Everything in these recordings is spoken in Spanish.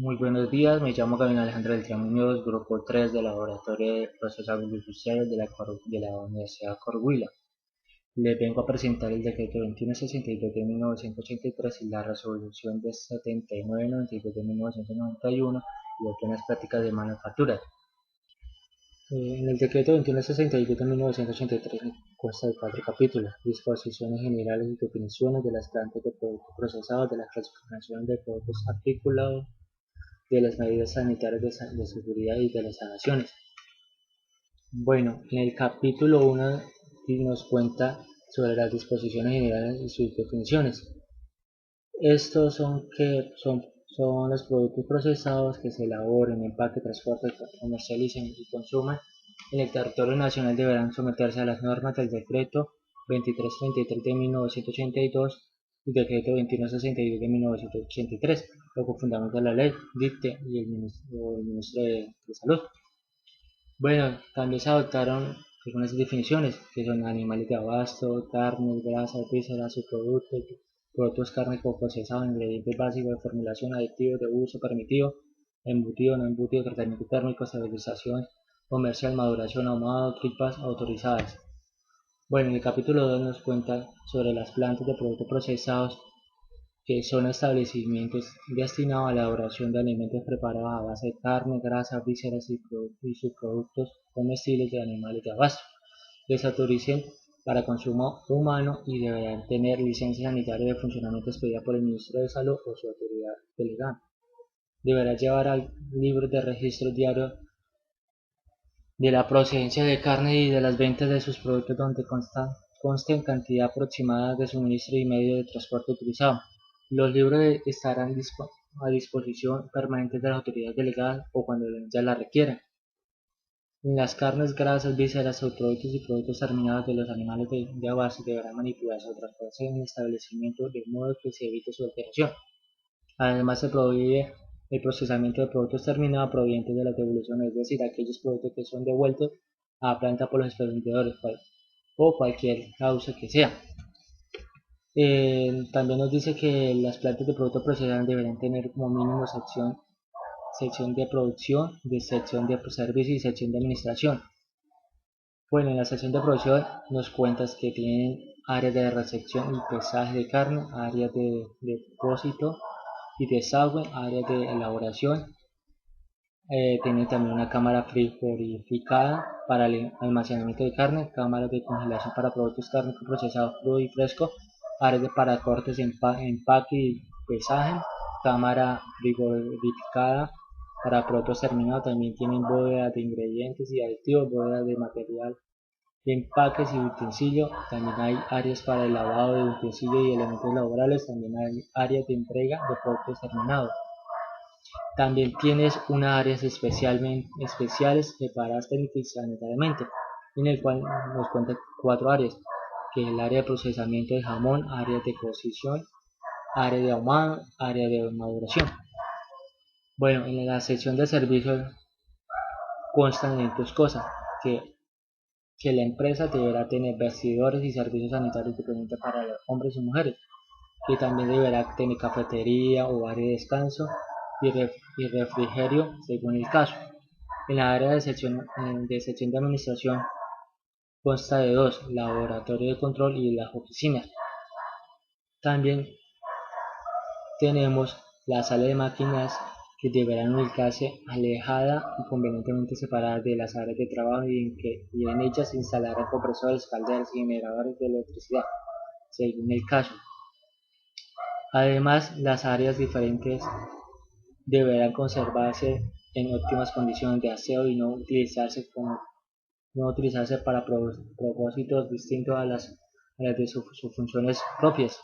Muy buenos días, me llamo Gabriel Alejandro del Muñoz, grupo 3 del Laboratorio de Procesos Agroindustriales de la Universidad Corhuila. Les vengo a presentar el decreto 2162 de 1983 y la resolución de 7992 de 1991 y las buenas prácticas de manufactura. En el decreto 2162 de 1983 consta de 4 capítulos: disposiciones generales y definiciones de las plantas de productos procesados, de la clasificación de productos articulados, de las medidas sanitarias de seguridad y de las sanaciones. Bueno, en el capítulo 1 nos cuenta sobre las disposiciones generales y sus definiciones. Estos son los productos procesados que se elaboren, empaque, transporte, comercialicen y consuman en el territorio nacional deberán someterse a las normas del decreto 2333 de 1982 y decreto 2162 de 1983, lo que fundamenta la ley, dicte y el ministro de Salud. Bueno, también se adoptaron algunas definiciones que son animales de abasto, carnes, grasas, vísceras, subproductos, productos cárnicos procesados, ingredientes básicos de formulación, aditivos de uso permitido, embutido, no embutido, tratamiento térmico, estabilización comercial, maduración, ahumado, tripas autorizadas. Bueno, en el capítulo 2 nos cuenta sobre las plantas de productos procesados, que son establecimientos destinados a la elaboración de alimentos preparados a base de carne, grasa, vísceras y subproductos comestibles de animales de abasto, que se autoricen para consumo humano y deberán tener licencia sanitaria de funcionamiento expedida por el Ministro de Salud o su autoridad delegada. Deberá llevar al libro de registro diario de la procedencia de carne y de las ventas de sus productos donde consten cantidad aproximada de suministro y medio de transporte utilizado. Los libros estarán a disposición permanente de las autoridades delegadas o cuando ya la requieran. Las carnes, grasas, vísceras, subproductos y productos terminados de los animales de abasto deberán manipularse o transportarse en el establecimiento de modo que se evite su alteración. Además, se prohíbe el procesamiento de productos terminados provenientes de las devoluciones, es decir, aquellos productos que son devueltos a la planta por los expendedores o cualquier causa que sea. También nos dice que las plantas de productos procesados deberán tener como mínimo sección de producción, de sección de servicio y sección de administración. Bueno, en la sección de producción nos cuentas que tienen áreas de recepción y pesaje de carne, áreas de depósito y desagüe, áreas de elaboración. Tiene también una cámara frigorificada para el almacenamiento de carne, cámaras de congelación para productos cárnicos procesados crudo y fresco, áreas para cortes, empaque y pesaje, cámara frigorificada para productos terminados. También tienen bóvedas de ingredientes y aditivos, bóvedas de material de empaques y utensilios. También hay áreas para el lavado de utensilios y elementos laborales. También hay áreas de entrega de productos terminados. También tienes unas áreas especiales separadas técnica y sanitariamente, en el cual nos cuenta 4 áreas, que es el área de procesamiento de jamón, área de cocción, área de ahumado, área de maduración. Bueno, en la sección de servicios constan de 2 cosas, que la empresa deberá tener vestidores y servicios sanitarios diferentes para hombres y mujeres, que también deberá tener cafetería o área de descanso y refrigerio según el caso. En la área de sección de administración consta de 2, laboratorio de control y las oficinas. También tenemos la sala de máquinas, que deberán ubicarse alejada y convenientemente separada de las áreas de trabajo y en ellas se instalarán compresores, calderas y generadores de electricidad, según el caso. Además, las áreas diferentes deberán conservarse en óptimas condiciones de aseo y no utilizarse para propósitos distintos a las de sus funciones propias.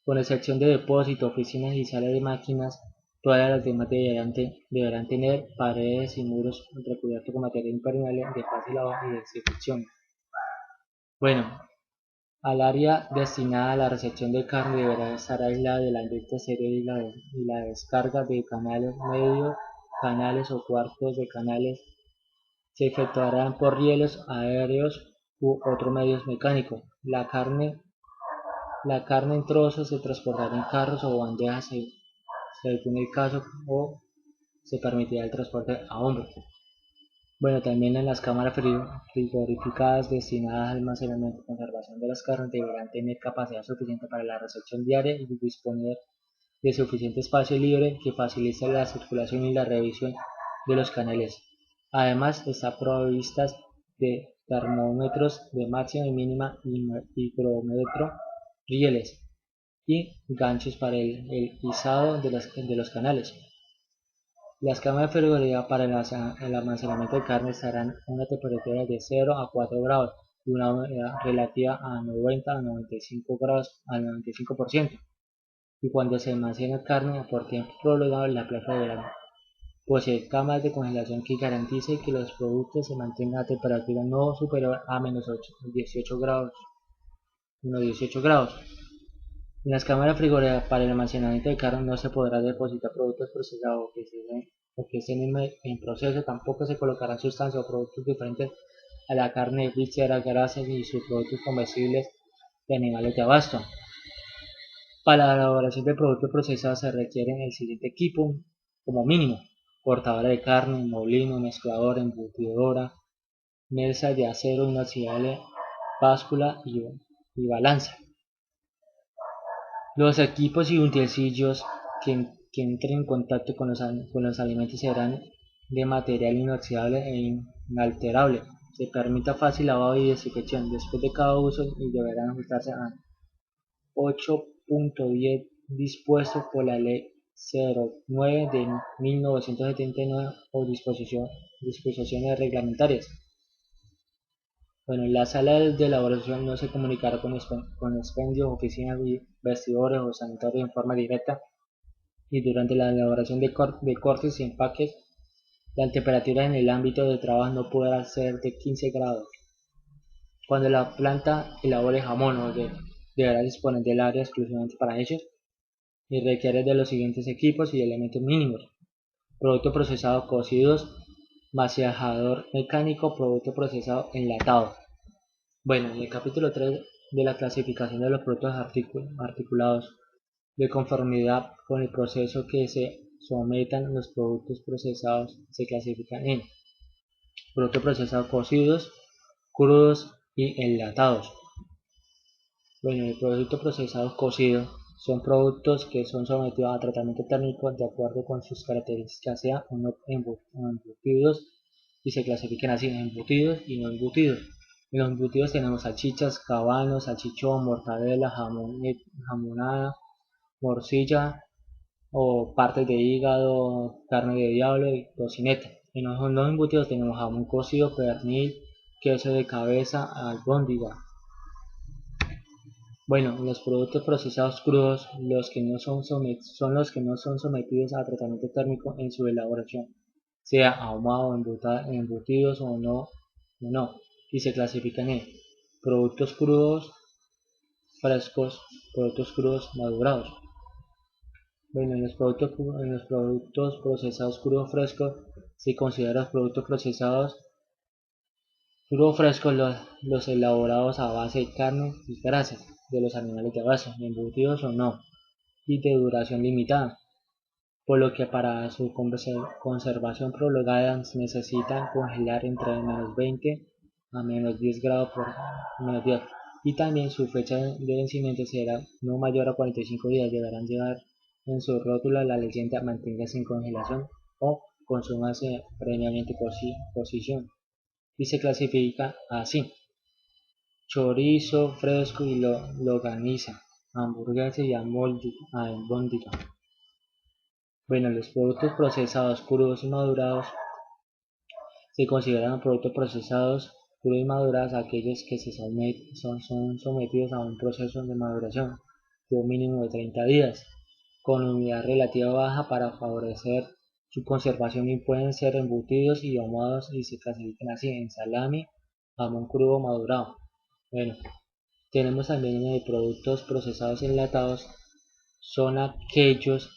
Con excepción de depósito, oficinas y salas de máquinas, todas las demás deberán tener paredes y muros recubiertos con material impermeable de fácil lavado y desinfección. Bueno, al área destinada a la recepción de carne deberá estar aislada del ambiente exterior y la descarga de canales medios, canales o cuartos de canales se efectuarán por rieles aéreos u otros medios mecánicos. La carne en trozos se transportará en carros o bandejas según el caso, o se permitirá el transporte a hombro. Bueno, también en las cámaras frigoríficas destinadas al almacenamiento y conservación de las carnes deberán tener capacidad suficiente para la recepción diaria y disponer de suficiente espacio libre que facilite la circulación y la revisión de los canales. Además, están provistas de termómetros de máxima y mínima, higrómetro, rieles y ganchos para el izado de los canales. Las cámaras frigoríficas para el almacenamiento de carne estarán a una temperatura de 0 a 4 grados y una humedad relativa a 90 a 95 grados al 95%. Y cuando se almacena carne por tiempo prolongado, la plaza deberá poseer cámaras de congelación que garanticen que los productos se mantengan a temperatura no superior a menos 18 grados. En las cámaras frigoríficas para el almacenamiento de carne no se podrá depositar productos procesados o que estén en proceso. Tampoco se colocarán sustancias o productos diferentes a la carne, vísceras, grasas y sus productos comestibles de animales de abasto. Para la elaboración de productos procesados se requiere el siguiente equipo como mínimo: cortadora de carne, molino, mezcladora, embutidora, mesa de acero inoxidable, báscula y balanza. Los equipos y utensilios que entren en contacto con los alimentos serán de material inoxidable e inalterable, que permita fácil lavado y desinfección después de cada uso y deberán ajustarse a 8.10 dispuesto por la Ley 09 de 1979 o disposiciones reglamentarias. Bueno, la sala de elaboración no se comunicará con expendios, oficinas, vestidores o sanatorios en forma directa, y durante la elaboración de cortes y empaques, la temperatura en el ámbito de trabajo no podrá ser de 15 grados. Cuando la planta elabore jamón, deberá disponer del área exclusivamente para ellos y requiere de los siguientes equipos y elementos mínimos: producto procesado cocidos, macerador mecánico, producto procesado enlatado. Bueno, en el capítulo 3 de la clasificación de los productos articulados, de conformidad con el proceso que se sometan los productos procesados, se clasifican en productos procesados cocidos, crudos y enlatados. Bueno, los productos procesados cocidos son productos que son sometidos a tratamiento térmico de acuerdo con sus características, sean o no embutidos, y se clasifican así: embutidos y no embutidos. En los embutidos tenemos salchichas, cabanos, salchichón, mortadela, jamonada, morcilla o partes de hígado, carne de diablo y tocineta. En los no embutidos tenemos jamón cocido, pernil, queso de cabeza, albóndiga. Bueno, los productos procesados crudos, son los que no son sometidos a tratamiento térmico en su elaboración, sea ahumado, embutidos o no, y se clasifican en productos crudos frescos, productos crudos madurados. Bueno, en los productos procesados crudos frescos se consideran los productos procesados crudos frescos los elaborados a base de carne y grasas de los animales de base, embutidos o no, y de duración limitada, por lo que para su conservación prolongada necesitan congelar entre -20 a -10 grados por -10, y también su fecha de vencimiento será no mayor a 45 días. Deberán llevar en su rótula la leyenda "manténgase en congelación" o "consúmase previamente cocción", y se clasifica así: chorizo fresco y longaniza, hamburguesa y albóndiga. Bueno, los productos procesados crudos y madurados se consideran productos procesados crudos y madurados aquellos que son sometidos a un proceso de maduración de un mínimo de 30 días, con humedad relativa baja para favorecer su conservación, y pueden ser embutidos y ahumados, y se clasifican así: en salami, jamón crudo madurado. Bueno, tenemos también productos procesados enlatados, son aquellos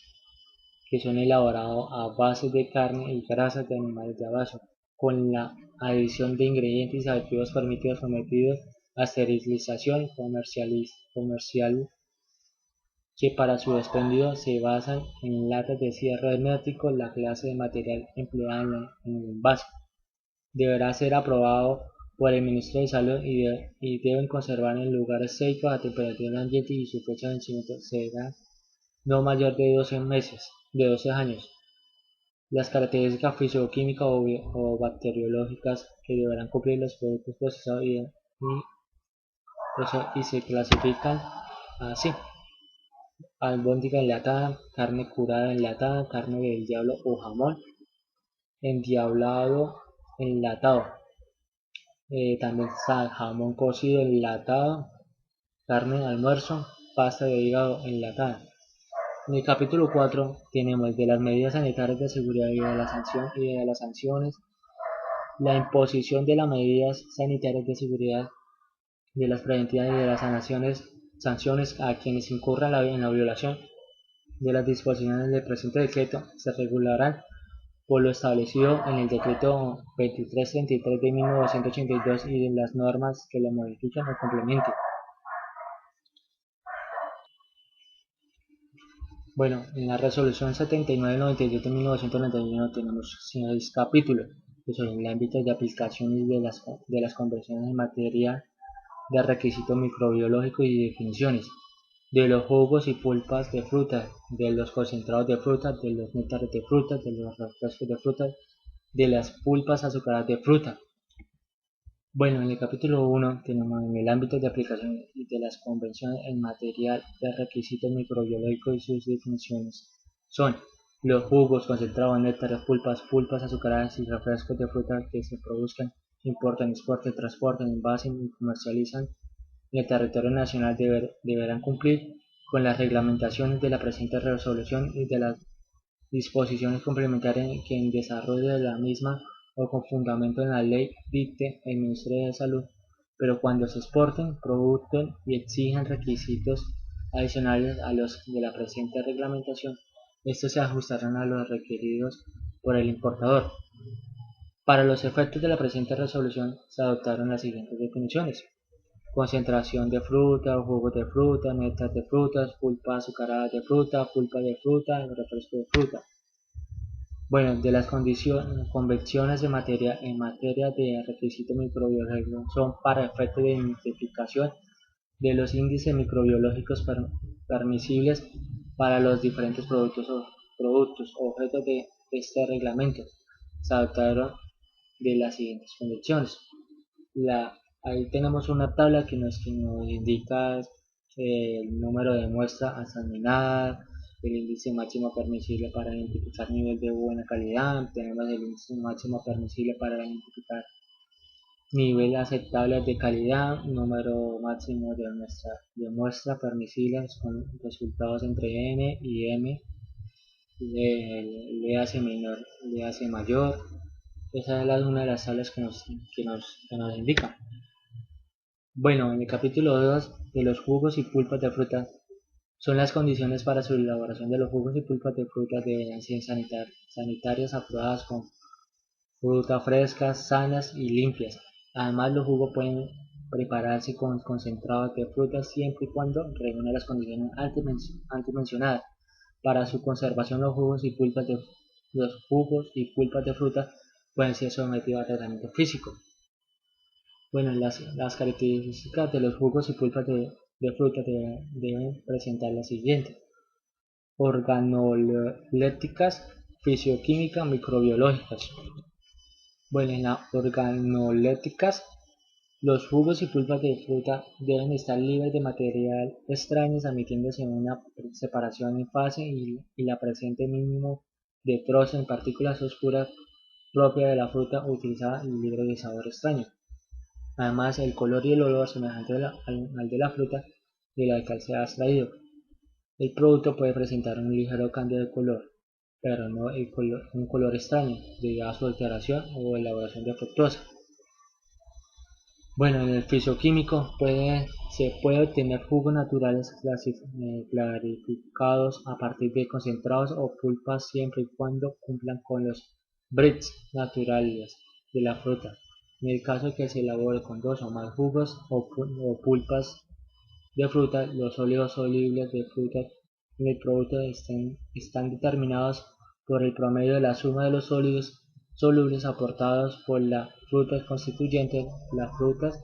que son elaborados a base de carne y grasas de animales de abasto, con la adición de ingredientes y aditivos permitidos, sometidos a esterilización comercial que para su expendio se basan en latas de cierre hermético. La clase de material empleada en el envase deberá ser aprobado por el Ministro de Salud y deben conservar en lugares secos a temperatura ambiente, y su fecha de vencimiento será no mayor de 12 años. Las características físico-químicas o bacteriológicas que deberán cumplir los productos procesados y se clasifican así: albóndiga enlatada, carne curada enlatada, carne del diablo o jamón endiablado enlatado. También está jamón cocido enlatado, carne de almuerzo, pasta de hígado enlatada. En el capítulo 4 tenemos de las medidas sanitarias de seguridad y de las sanciones. La imposición de las medidas sanitarias de seguridad, de las preventivas y de las sanciones a quienes incurran en la violación de las disposiciones del presente decreto se regularán por lo establecido en el decreto 2333 de 1982 y de las normas que lo modifican o complementen. Bueno, en la resolución 7992 de 1991 tenemos 6 capítulos que son el ámbito de aplicación y de las convenciones en materia de requisitos microbiológicos y definiciones, de los jugos y pulpas de fruta, de los concentrados de fruta, de los néctares de fruta, de los refrescos de fruta, de las pulpas azucaradas de fruta. Bueno, en el capítulo 1 tenemos en el ámbito de aplicación y de las convenciones en materia de requisitos microbiológicos y sus definiciones. Son los jugos, concentrados, néctares, pulpas azucaradas y refrescos de fruta que se produzcan, importan, exportan, transportan, envasen y comercializan en el territorio nacional deberán cumplir con las reglamentaciones de la presente resolución y de las disposiciones complementarias que en desarrollo de la misma o con fundamento en la ley dicte el Ministerio de Salud, pero cuando se exporten, producen y exijan requisitos adicionales a los de la presente reglamentación, estos se ajustarán a los requeridos por el importador. Para los efectos de la presente resolución se adoptaron las siguientes definiciones: concentración de fruta, jugos de fruta, néctar de frutas, pulpa azucarada de fruta, pulpa de fruta, refresco de fruta. Bueno, de las convenciones en materia de requisitos microbiológicos son para efecto de identificación de los índices microbiológicos permisibles para los diferentes productos objeto de este reglamento. Se adoptaron de las siguientes convenciones. Ahí tenemos una tabla que nos indica el número de muestra examinada, el índice máximo permisible para identificar nivel de buena calidad, tenemos el índice máximo permisible para identificar nivel aceptable de calidad, número máximo de muestra permisibles con resultados entre n y m, le hace menor, le hace mayor. Esa es una de las tablas que nos indica. Bueno, en el capítulo 2 de los jugos y pulpas de fruta son las condiciones para su elaboración de los jugos y pulpas de fruta deberán ser sanitarias aprobadas con frutas frescas, sanas y limpias. Además, los jugos pueden prepararse con concentrados de frutas siempre y cuando reúnan las condiciones antes mencionadas. Para su conservación, los jugos y pulpas de fruta pueden ser sometidos a tratamiento físico. Bueno, las características de los jugos y pulpas de fruta deben presentar las siguientes: organolépticas, fisioquímicas, microbiológicas. Bueno, en las organolépticas, los jugos y pulpas de fruta deben estar libres de material extraño, admitiéndose una separación en fase y la presente mínimo de trozos en partículas oscuras propia de la fruta utilizada y libre de sabor extraño. Además, el color y el olor semejante al de la fruta de la que se ha extraído. El producto puede presentar un ligero cambio de color, pero no un color extraño, debido a su alteración o elaboración defectuosa. Bueno, en el fisioquímico se puede obtener jugos naturales clarificados a partir de concentrados o pulpas siempre y cuando cumplan con los brits naturales de la fruta. En el caso que se elabore con dos o más jugos o pulpas de fruta, los óleos solubles de fruta en el producto están determinados por el promedio de la suma de los sólidos solubles aportados por las frutas constituyentes. Las frutas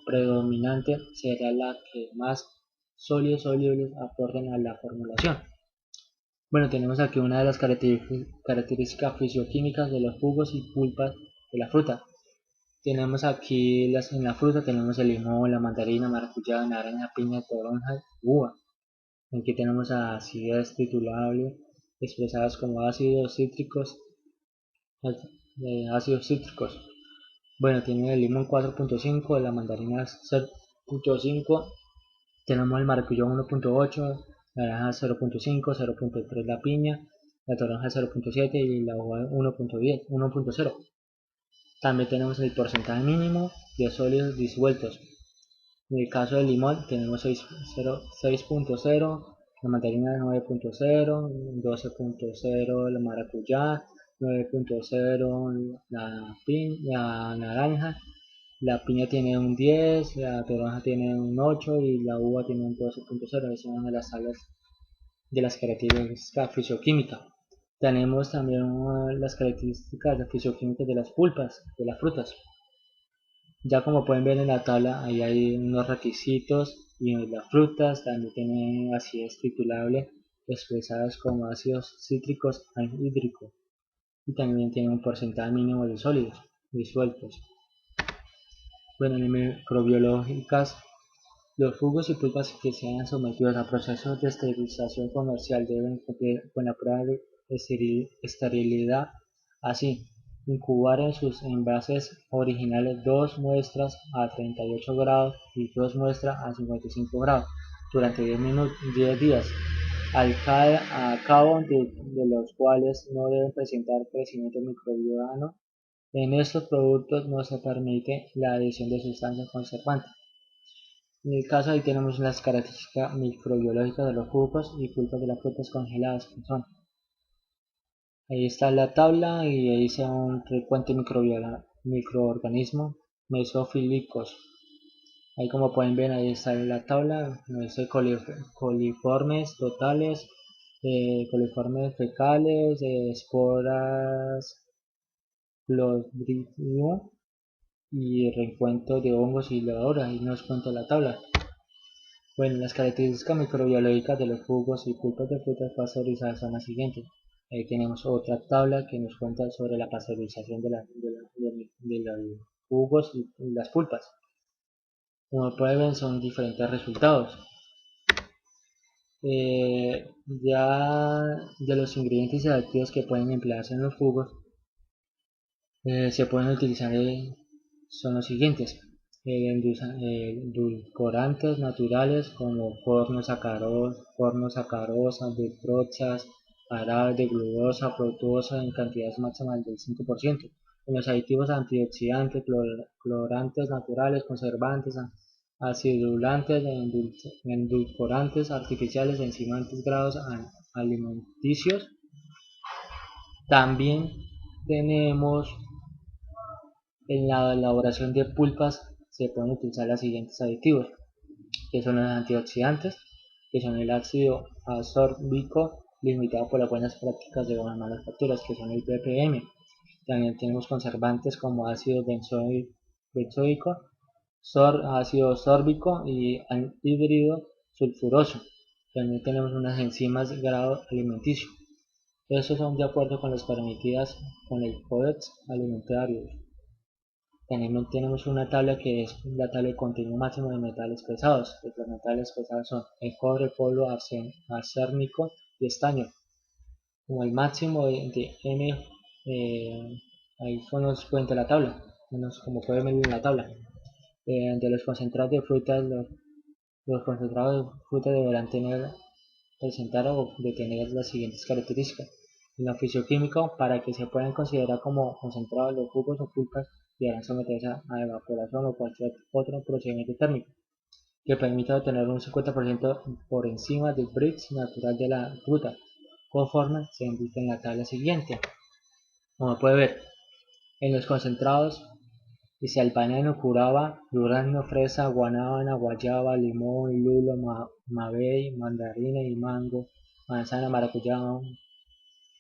predominante será la que más sólidos solubles aporten a la formulación. Bueno, tenemos aquí una de las características fisioquímicas de los jugos y pulpas de la fruta. Tenemos aquí en la fruta tenemos el limón, la mandarina, maracuyá, naranja, piña, toronja, uva. Aquí tenemos acidez titulable expresadas como ácidos cítricos. Bueno, tiene el limón 4.5, la mandarina 0.5, tenemos el maracuyá 1.8, naranja 0.5, 0.3 la piña, la toronja 0.7 y la uva 1.0. También tenemos el porcentaje mínimo de sólidos disueltos. En el caso del limón tenemos 6.0, la mandarina 9.0, 12.0 la maracuyá, 9.0 la naranja, la piña tiene un 10, la toronja tiene un 8 y la uva tiene un 12.0. Esas son las tablas de las características fisioquímicas. Tenemos también las características fisioquímicas de las pulpas, de las frutas. Ya como pueden ver en la tabla, ahí hay unos requisitos y las frutas también tienen acidez titulable expresadas como ácidos cítricos anhídricos y también tienen un porcentaje mínimo de sólidos disueltos. Bueno, en microbiológicas, los jugos y pulpas que sean sometidos a procesos de esterilización comercial deben cumplir con la prueba de esterilidad, así incubar en sus envases originales 2 muestras a 38 grados y 2 muestras a 55 grados durante 10 días, a cabo de los cuales no deben presentar crecimiento microbiano. En estos productos no se permite la adición de sustancias conservantes. En el caso ahí tenemos las características microbiológicas de los jugos y pulpas de las frutas congeladas que son. Ahí está la tabla y ahí dice un frecuente microorganismo mesofílicos. Ahí como pueden ver ahí está la tabla, dice coliformes totales, coliformes fecales, esporas, clostridium y recuento de hongos y levaduras. Ahí nos cuenta la tabla. Bueno, las características microbiológicas de los jugos y pulpas de frutas pasteurizadas son las siguientes. Ahí tenemos otra tabla que nos cuenta sobre la pasteurización de los jugos y las pulpas. Como pueden ver, son diferentes resultados. Ya de los ingredientes y activos que pueden emplearse en los jugos, se pueden utilizar son los siguientes: edulcorantes naturales como cornosacarosa, dextrosas, jarabe de glucosa, fructosa en cantidades máximas del 5%. En los aditivos antioxidantes, colorantes naturales, conservantes, acidulantes, endulcorantes artificiales, enzimantes grados alimenticios. También tenemos en la elaboración de pulpas se pueden utilizar los siguientes aditivos, que son los antioxidantes, que son el ácido ascórbico limitado por las buenas prácticas de buenas manufacturas, que son el ppm. También tenemos conservantes como ácido benzoico, ácido sórbico y anhídrido sulfuroso. También tenemos unas enzimas de grado alimenticio. Estos son de acuerdo con las permitidas con el Codex Alimentario. También tenemos una tabla que es la tabla de contenido máximo de metales pesados. Los metales pesados son el cobre, polvo, arsénico y estaño. Como el máximo de M, ahí nos cuenta la tabla, como pueden ver en la tabla. De los concentrados de frutas, los concentrados de fruta deberán presentar o de tener las siguientes características. En lo físico-químico, para que se puedan considerar como concentrados, los jugos o pulpas deberán someterse a evaporación o cualquier otro procedimiento térmico que permita obtener un 50% por encima del Brix natural de la fruta, conforme se indica en la tabla siguiente. Como puede ver, en los concentrados sea el banano, curaba, durazno, fresa, guanábana, guayaba, limón, lulo, mamey, mandarina y mango, manzana, maracuyá,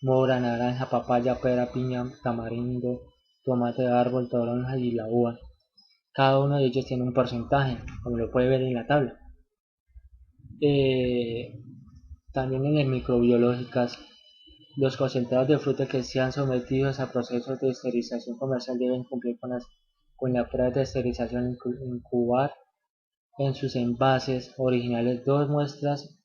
mora, naranja, papaya, pera, piña, tamarindo, tomate de árbol, toronja y la uva. Cada uno de ellos tiene un porcentaje, como lo puede ver en la tabla. También en las microbiológicas, los concentrados de fruta que sean sometidos a procesos de esterilización comercial deben cumplir con la prueba de esterilización, incubar en sus envases originales 2 muestras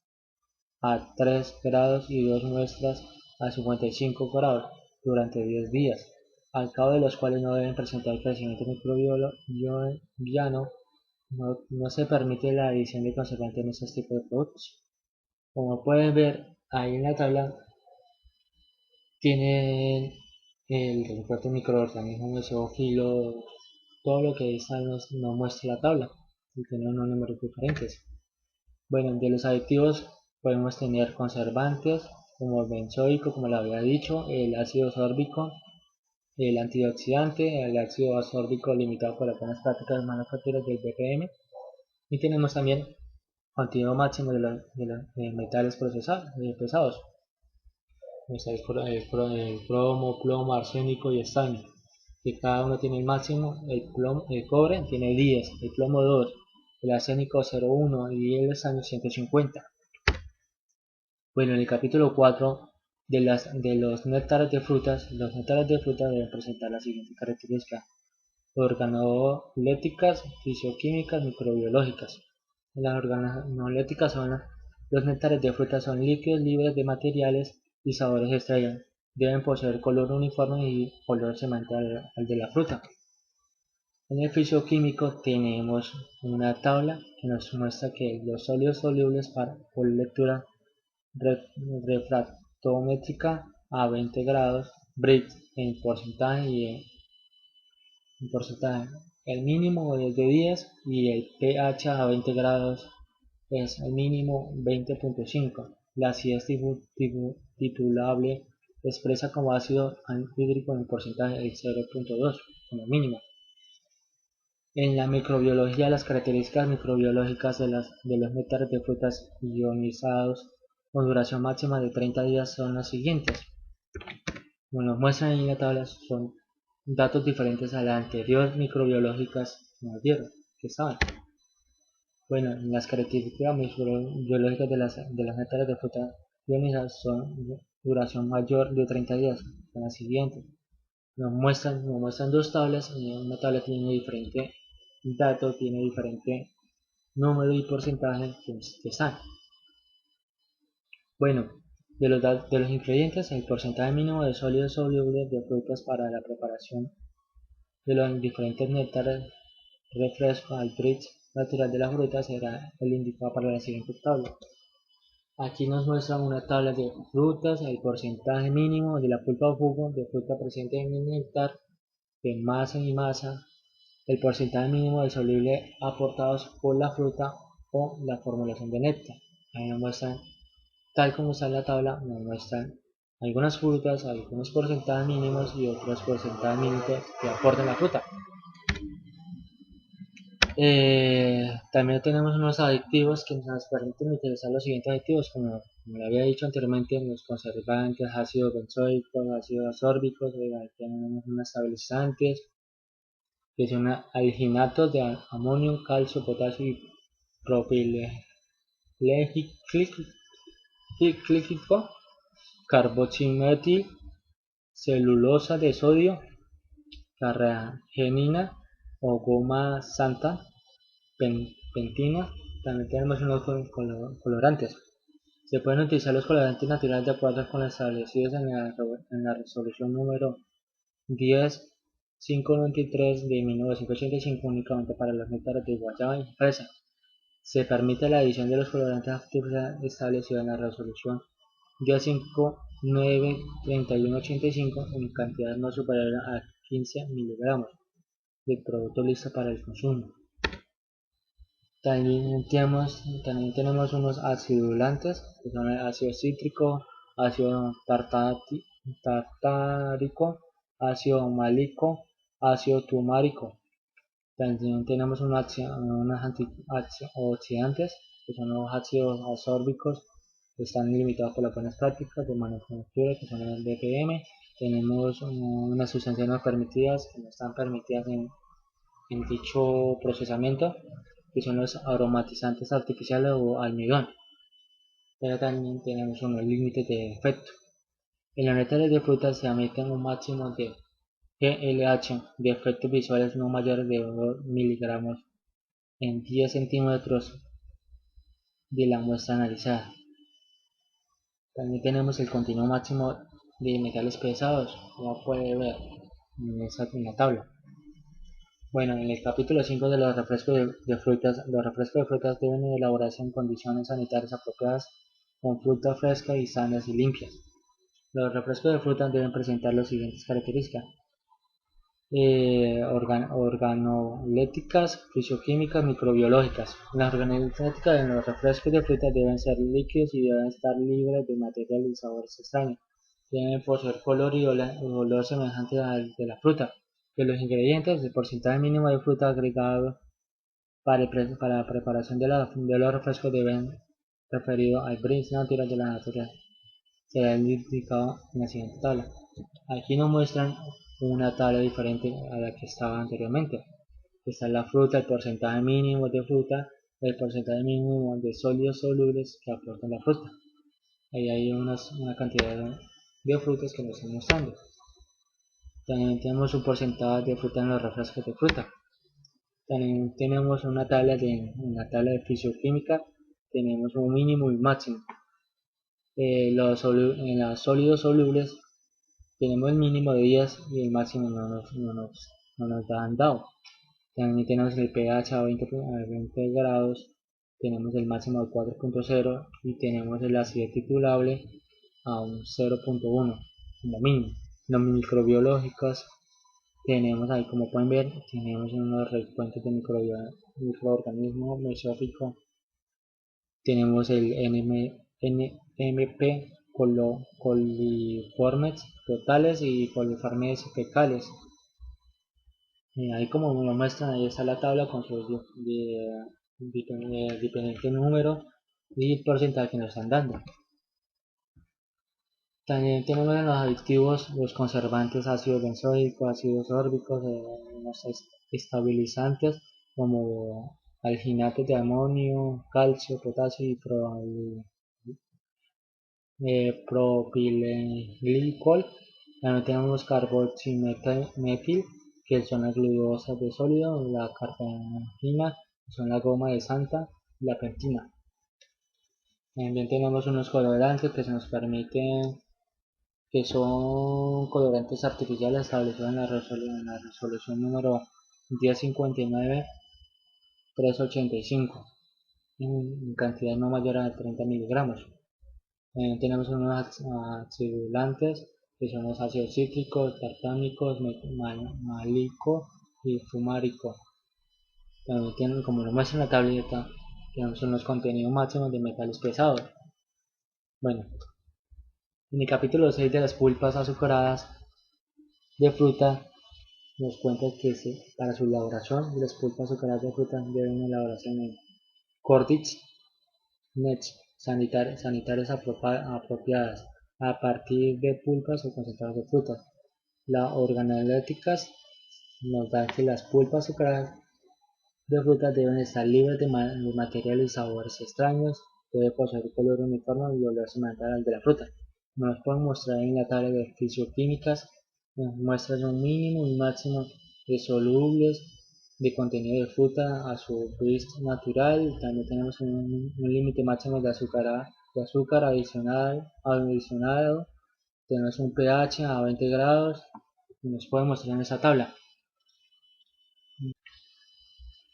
a 3 grados y 2 muestras a 55 grados durante 10 días, al cabo de los cuales no deben presentar crecimiento microbiano. No se permite la adición de conservantes en estos tipos de productos. Como pueden ver ahí en la tabla, tienen el reporte de microorganismos, mesófilos, todo lo que esta nos muestra la tabla, y tiene unos números diferentes. Bueno, de los aditivos podemos tener conservantes como el benzoico, como lo había dicho, el ácido sórbico, el antioxidante, el ácido ascórbico limitado por las buenas prácticas manufactureras del BPM, y tenemos también contenido máximo de metales pesados, el cromo, plomo, arsénico y estaño, que cada uno tiene el máximo. El cobre tiene 10, el plomo 2, el arsénico 0,1 y el estaño 150. Bueno, en el capítulo 4 de los néctares de frutas, los néctares de frutas deben presentar las siguientes características: organolépticas, fisioquímicas, microbiológicas. Las organolépticas son los néctares de frutas, son líquidos libres de materiales y sabores estrella. Deben poseer color uniforme y olor semejante al de la fruta. En el fisioquímico tenemos una tabla que nos muestra que los sólidos solubles por lectura refractométrica a 20 grados, Brix en porcentaje el mínimo es de 10 y el pH a 20 grados es el mínimo 20.5. La acidez titulable expresa como ácido anhídrico en porcentaje el 0.2 como mínimo. En la microbiología, las características microbiológicas de los néctares de frutas ionizados con duración máxima de 30 días son las siguientes. Como nos muestran en la tabla, son datos diferentes a las anteriores microbiológicas que estaban. Bueno, las características microbiológicas de las néctares de frutas ionizadas son duración mayor de 30 días. Son las siguientes. Nos muestran dos tablas, y una tabla tiene diferente dato, tiene diferente número y porcentaje que están. Bueno, de los ingredientes, el porcentaje mínimo de sólidos solubles de frutas para la preparación de los diferentes néctares, refresco al Brix natural de la fruta será el indicado para la siguiente tabla. Aquí nos muestran una tabla de frutas, el porcentaje mínimo de la pulpa o jugo de fruta presente en el néctar, de masa y masa, el porcentaje mínimo de soluble aportados por la fruta o la formulación de néctar. Ahí nos muestran, tal como está en la tabla, nos muestran algunas frutas, algunos porcentajes mínimos y otros porcentajes mínimos que aportan la fruta. También tenemos unos aditivos que nos permiten utilizar los siguientes aditivos, como lo había dicho anteriormente, los conservantes, ácido benzoico, ácido ascórbico, tenemos unos estabilizantes, que son alginatos de amonio, calcio, potasio y propilenglicol, carboximetil, celulosa de sodio, carragenina o goma santa, pentina. También tenemos unos colorantes. Se pueden utilizar los colorantes naturales de acuerdo con los establecidos en la resolución número 10593 de 1985 únicamente para los néctares de guayaba y fresa. Se permite la adición de los colorantes activos establecidos en la resolución 1593185 en cantidad no superior a 15 miligramos del producto listo para el consumo. También tenemos unos acidulantes, que son el ácido cítrico, ácido tartárico, ácido málico, ácido turmárico, También tenemos unos antioxidantes, que son los ácidos asórbicos, que están limitados por las buenas prácticas de manufactura, que son el BPM. Tenemos unas sustancias no permitidas, que no están permitidas en dicho procesamiento, que son los aromatizantes artificiales o almidón. Pero también tenemos unos límites de efecto. En los néctares de frutas se admiten un máximo de GLH de efectos visuales no mayores de 2 miligramos en 10 centímetros de la muestra analizada. También tenemos el continuo máximo de metales pesados, como puede ver en la tabla. Bueno, en el capítulo 5 de los refrescos de frutas, los refrescos de frutas deben elaborarse en condiciones sanitarias apropiadas, con fruta fresca y sanas y limpias. Los refrescos de frutas deben presentar las siguientes características: organolépticas, fisioquímicas, microbiológicas. Las organolépticas en los refrescos de frutas deben ser líquidos y deben estar libres de material y sabores extraños. Deben poseer color y olor semejante al de la fruta. De los ingredientes, el porcentaje mínimo de fruta agregado para la preparación de los refrescos deben referido al bris natural de la naturaleza. Será indicado en la siguiente tabla. Aquí nos muestran una tabla diferente a la que estaba anteriormente. Está la fruta, el porcentaje mínimo de fruta, el porcentaje mínimo de sólidos solubles que aportan la fruta. Ahí hay una cantidad de frutas que nos están mostrando. También tenemos un porcentaje de fruta en los refrescos de fruta. También tenemos una tabla de fisioquímica, tenemos un mínimo y máximo. En los sólidos solubles tenemos el mínimo de 10 y el máximo no nos han dado. También tenemos el pH a 20 grados, tenemos el máximo de 4.0 y tenemos el acidez titulable a un 0.1 como mínimo. Los microbiológicos tenemos ahí, como pueden ver, tenemos unos recuentos de microorganismo mesófico. Tenemos el NMP coliformes totales y coliformes fecales. Ahí como lo muestran, ahí está la tabla con sus diferentes números y el porcentaje que nos están dando. También tenemos en los aditivos los conservantes ácidos benzoicos, ácidos sórbicos, los estabilizantes como alginatos de amonio, calcio, potasio y propilenglicol. También tenemos carboximetil, que son las glucosas de sólido, la cartagina, que son la goma de santa, y la pentina. También tenemos unos colorantes que se nos permiten, que son colorantes artificiales establecidos en la resolución número 1059-385 en cantidad no mayor a 30 miligramos. Tenemos unos acidulantes que son los ácidos cítricos, tartámicos, málico y fumárico. También tienen, como lo muestra en la tableta, tenemos unos contenidos máximos de metales pesados. Bueno, en el capítulo 6 de las pulpas azucaradas de fruta nos cuenta que para su elaboración de las pulpas azucaradas de fruta deben elaborarse en Cordich Nets sanitarias apropiadas a partir de pulpas o concentrados de frutas. Las organolépticas nos dan que las pulpas azucaradas de frutas deben estar libres de materiales y sabores extraños, debe poseer color uniforme y olor semejante al de la fruta. Nos pueden mostrar en la tabla de fisioquímicas, nos muestran un mínimo y máximo de solubles de contenido de fruta a su bris natural. También tenemos un límite máximo de azúcar adicionado. Tenemos un pH a 20 grados y nos puede mostrar en esa tabla.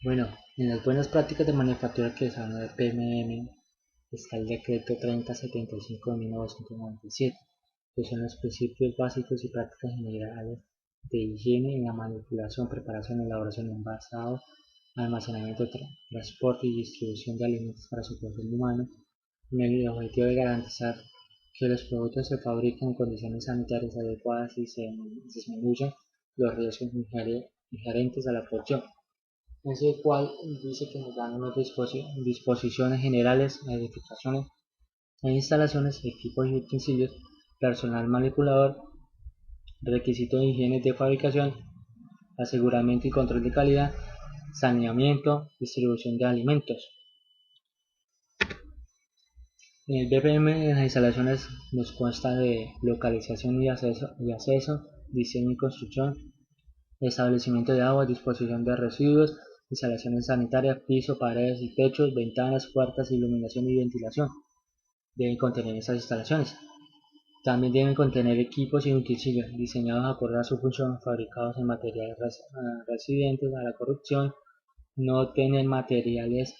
Bueno, en las buenas prácticas de manufactura que se llama el PMM está el decreto 3075 de 1997, que son los principios básicos y prácticas generales de higiene en la manipulación, preparación, elaboración, envasado, almacenamiento, transporte y distribución de alimentos para su consumo humano, con el objetivo de garantizar que los productos se fabriquen en condiciones sanitarias adecuadas y se disminuyan los riesgos inherentes a la producción. ese cual dice que nos dan unas disposiciones generales, edificaciones e instalaciones, equipos y utensilios, personal manipulador, requisitos de higiene de fabricación, aseguramiento y control de calidad, saneamiento, distribución de alimentos. En el BPM, en las instalaciones nos consta de localización y acceso, diseño y construcción, establecimiento de agua, disposición de residuos, instalaciones sanitarias, piso, paredes y techos, ventanas, puertas, iluminación y ventilación. Deben contener estas instalaciones. También deben contener equipos y utensilios diseñados acorde a su función, fabricados en materiales resistentes a la corrupción, no tener materiales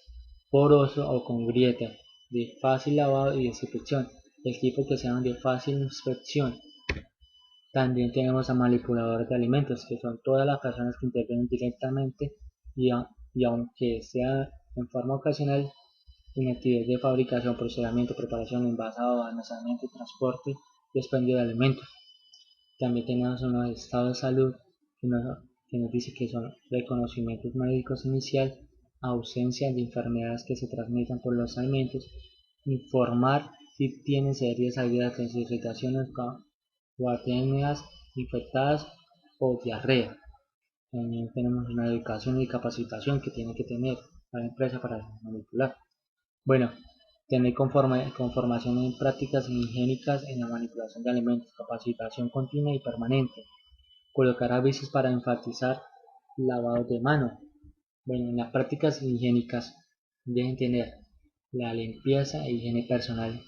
porosos o con grietas, de fácil lavado y desinfección, equipos que sean de fácil inspección. También tenemos a manipuladores de alimentos, que son todas las personas que intervienen directamente y aunque sea en forma ocasional, en actividades de fabricación, procesamiento, preparación, envasado, almacenamiento, transporte y expendio de alimentos. También tenemos unos estados de salud que nos dice que son reconocimientos médicos inicial, ausencia de enfermedades que se transmitan por los alimentos, informar si tienen serias heridas, irritaciones o apneas infectadas o diarrea. También tenemos una educación y capacitación que tiene que tener la empresa para manipular. Bueno, tener conformación en prácticas higiénicas en la manipulación de alimentos, capacitación continua y permanente. Colocar avisos para enfatizar lavado de mano. Bueno, en las prácticas higiénicas deben tener la limpieza e higiene personal,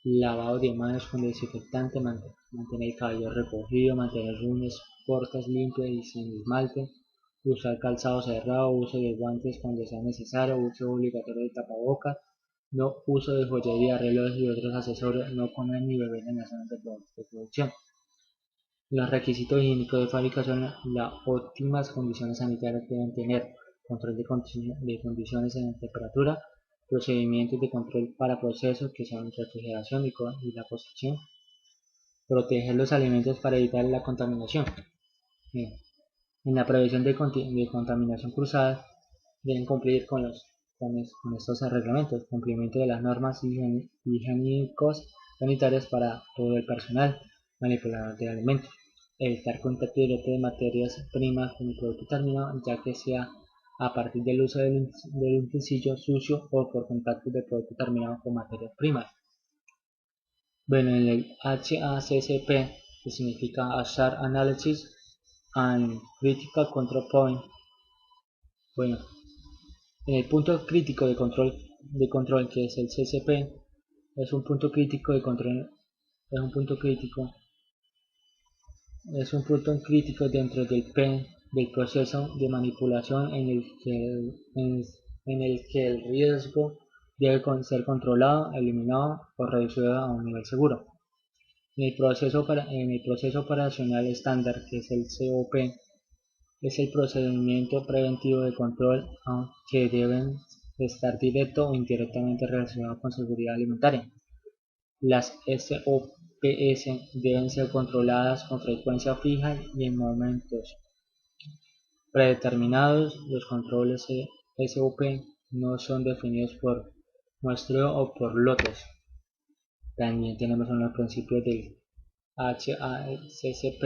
lavado de manos con desinfectante, mantener el cabello recogido, mantener uñas cortas, limpias y sin esmalte, usar calzado cerrado, uso de guantes cuando sea necesario, uso obligatorio de tapabocas, no uso de joyería, relojes y otros accesorios, no comer ni beber en las zonas de producción. Los requisitos higiénicos de fabricación, las óptimas condiciones sanitarias deben tener control de condiciones en temperatura, procedimientos de control para procesos que son refrigeración y la cocción, proteger los alimentos para evitar la contaminación. Bien. En la prevención de contaminación cruzada deben cumplir con estos reglamentos, cumplimiento de las normas higiénicos sanitarias para todo el personal, manipulador de alimentos, evitar contacto directo de materias primas con el producto terminado, ya que sea a partir del uso del utensilio sucio o por contacto del producto terminado con materias primas. Bueno, en el HACCP, que significa Hazard Analysis and Critical Control Point. Bueno, en el punto crítico de control que es el CCP, es un punto crítico de control, es un punto crítico dentro del proceso de manipulación en el que el riesgo debe ser controlado, eliminado o reducido a un nivel seguro. En el proceso operacional estándar, que es el COP, es el procedimiento preventivo de control que deben estar directo o indirectamente relacionado con seguridad alimentaria. Las SOPs deben ser controladas con frecuencia fija y en momentos predeterminados. Los controles SOP no son definidos por muestreo o por lotes. También tenemos unos principios del HACCP,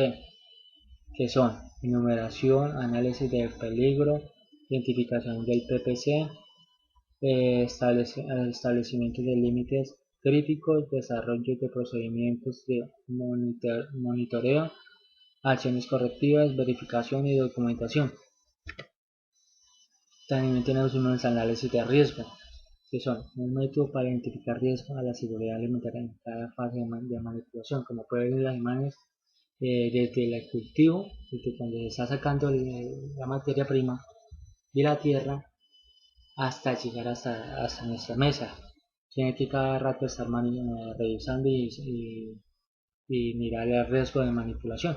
que son enumeración, análisis del peligro, identificación del PPC, establecimiento de límites críticos, desarrollo de procedimientos de monitoreo, acciones correctivas, verificación y documentación. También tenemos unos análisis de riesgo, que son un método para identificar riesgos a la seguridad alimentaria en cada fase de manipulación, como pueden ver las imágenes, desde el cultivo, desde cuando se está sacando la materia prima de la tierra hasta llegar hasta nuestra mesa. Tiene que cada rato estar revisando y mirar el riesgo de manipulación.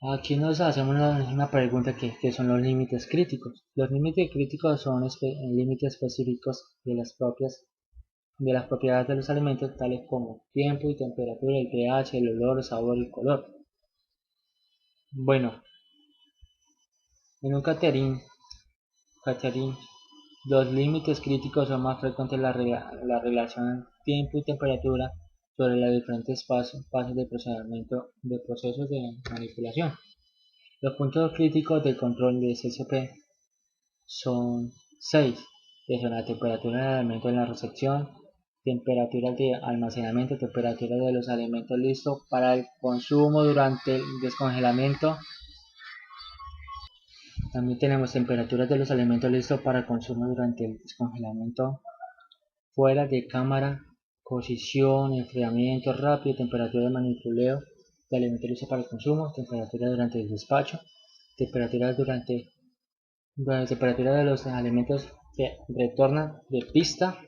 Aquí nos hacemos una pregunta que son los límites críticos. Los límites críticos son límites específicos de las propiedades de los alimentos, tales como tiempo y temperatura, el pH, el olor, el sabor y el color. Bueno, En un catering, los límites críticos son más frecuentes la relación tiempo y temperatura sobre los diferentes pasos de procesamiento de procesos de manipulación. Los puntos críticos del control de CSP son 6, que son la temperatura del alimento en la recepción, temperatura de almacenamiento, temperatura de los alimentos listos para el consumo durante el descongelamiento. También tenemos temperaturas de los alimentos listos para consumo durante el descongelamiento fuera de cámara, cocción, enfriamiento rápido, temperatura de manipuleo de alimentos listos para el consumo, temperatura durante el despacho, temperatura temperatura de los alimentos que retornan de pista.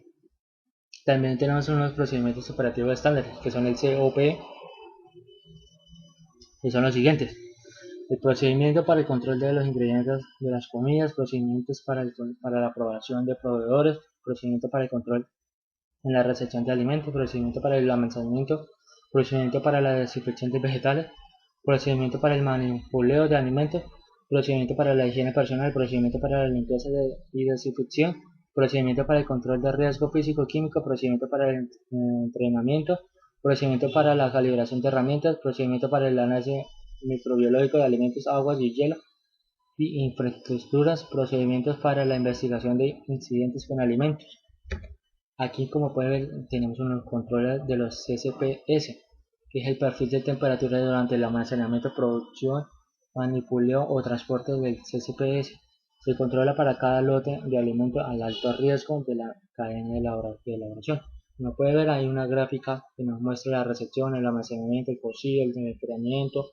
También tenemos unos procedimientos operativos estándares, que son el COP, que son los siguientes: el procedimiento para el control de los ingredientes de las comidas, procedimientos para la aprobación de proveedores, procedimiento para el control en la recepción de alimentos, procedimiento para el almacenamiento, procedimiento para la desinfección de vegetales, procedimiento para el manipuleo de alimentos, procedimiento para la higiene personal, procedimiento para la limpieza y desinfección, procedimiento para el control de riesgo físico-químico, procedimiento para el entrenamiento, procedimiento para la calibración de herramientas, procedimiento para el análisis microbiológico de alimentos, aguas y hielo y infraestructuras, procedimientos para la investigación de incidentes con alimentos. Aquí, como pueden ver, tenemos unos controles de los CSPS, que es el perfil de temperatura durante el almacenamiento, producción, manipuleo o transporte del CSPS. Se controla para cada lote de alimentos al alto riesgo de la cadena de elaboración. Como puede ver, hay una gráfica que nos muestra la recepción, el almacenamiento, el cocido, el enfriamiento,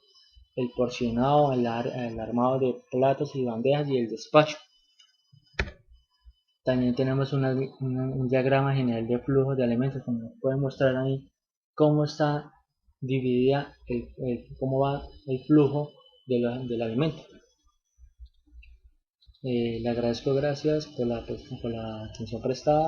el porcionado, el armado de platos y bandejas y el despacho. También tenemos un diagrama general de flujo de alimentos, como pueden mostrar ahí cómo está dividida, cómo va el flujo del alimento. Le agradezco, gracias por la atención prestada.